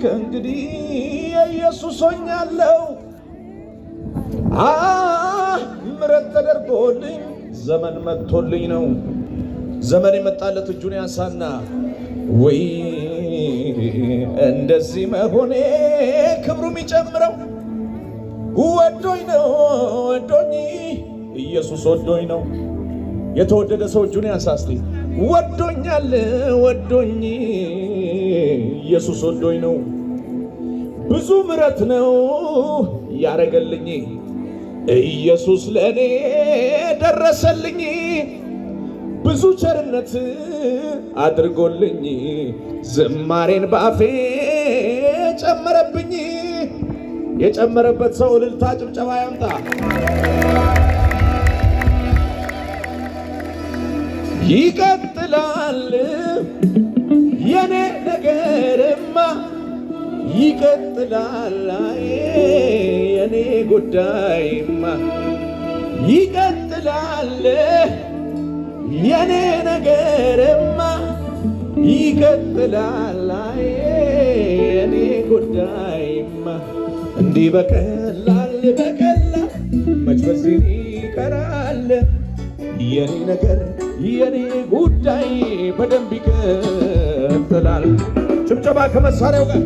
ከእንግዲህ ኢየሱስ ሆኛለሁ። ምሕረት ተደርጎልኝ ዘመን መጥቶልኝ ነው። ዘመን የመጣለት እጁን ያንሳና ወይ እንደዚህ መሆኔ ክብሩ የሚጨምረው ወዶኝ ነው። ወዶኝ ኢየሱስ ወዶኝ ነው። የተወደደ ሰው እጁን ያንሳ እስቲ። ወዶኛል፣ ወዶኝ ኢየሱስ ወዶኝ ነው። ብዙ ምሕረት ነው ያረገልኝ ኢየሱስ ለኔ ደረሰልኝ። ብዙ ቸርነት አድርጎልኝ ዝማሬን ባፌ ጨመረብኝ። የጨመረበት ሰው እልልታ ጭብጨባ ያምጣ። ይቀጥላል የኔ ነገርማ ይቀጥላል የኔ ጉዳይማ ይቀጥላል የኔ ነገርማ ይቀጥላል የኔ ጉዳይማ እንዲህ በቀላል መች በዚህ ይቀራል የኔ ነገር የኔ ጉዳይ በደንብ ይቀጥላል። ጭብጨባ ከመሳሪያው ጋር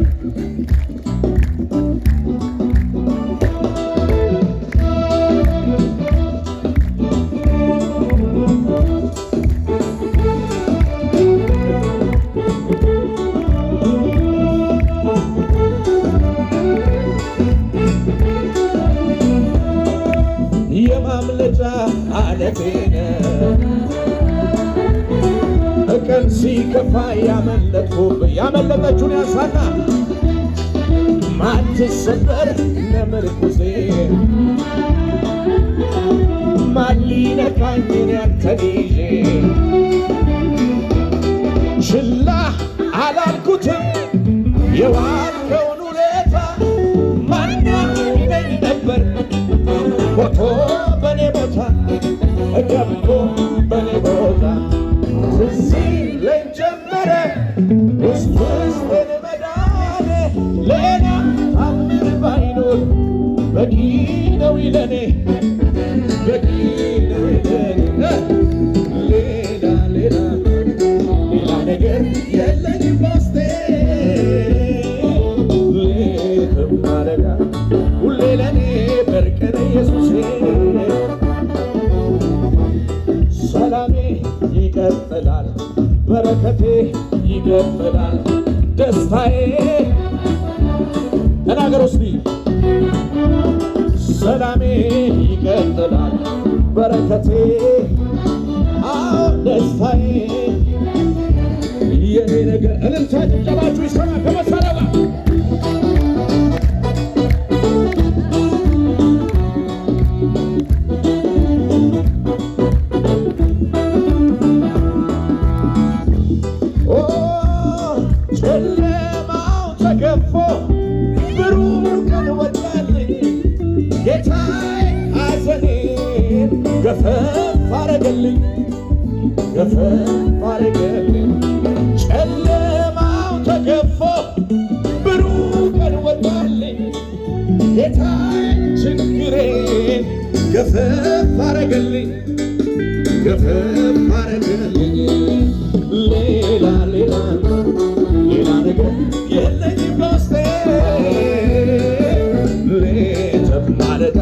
የማምለጫ አለቴነ ቀን ሲከፋ ያመለጠችውን ያሳና ማትሰበር ለምርኩዜ ማን ሊነካኝን ያንተን ይዤ ችላ አላልኩትም የዋልከውን ውለታ ማን ያገኝ ነበር ሞቶ በኔ ቦታ ገብቶ በኔ ቦታ ሲለኝ ጀመረ ውስጥ ውስጤን መዳኔ ሌላ ታምር ባይኖር በቂ ነው ይለኔ በቂ ነው ይለኔ ሌላ ነገር የለኝም በውስጤ ሌትም ማለዳ ሁሌ ለኔ በርቀነ ኢየሱሴ ሰላሜ ይቀጥላል በረከቴ ይቀጥላል ደስታዬ ተናገር ውስጥ ሰላሜ ይቀጥላል በረከቴ ደስታዬ የኔ ነገር እልልታ ጭብጨባችሁ ይሰማ ከመሳሪያው ጋር ጨለማው ተገፎ ብሩህ ቀን ወጣልኝ ጌታዬ ሐዘኔን ገፈፍ አረገልኝ ጨለማው ተገፎ ብሩህ ቀን ወጣልኝ ጌታዬ ችግሬን ገፈፍ አረገልኝ ሌላ ነገር የለኝም በውስጤ ሌትም ማለዳ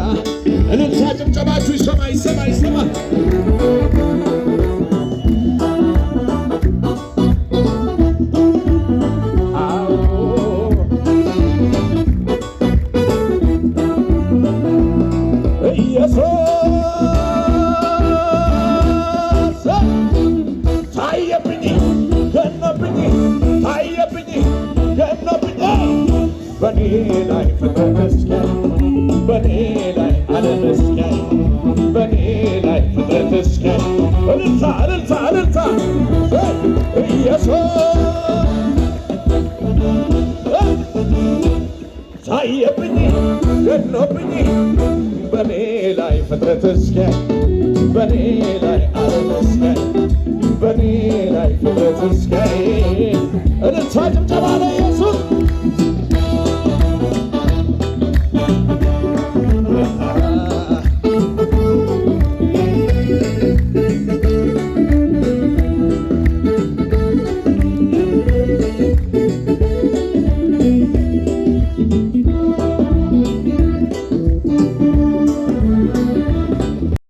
እልልታ ጭብጨባችሁ ይሰማ በኔ ላይ ፍጥረት እስኪያይ በኔ ላይ ዓለም እስኪያይ በኔ ላይ ፍጥረት እስኪያይ እልልታ ኢየሱስ ታየብኝ ገኖብኝ በኔ ላይ ፍጥረት እስኪያይ በኔ ላይ አለመስገን በኔ ላይ ፍረት እስከይ እልልታ ጭብጨባ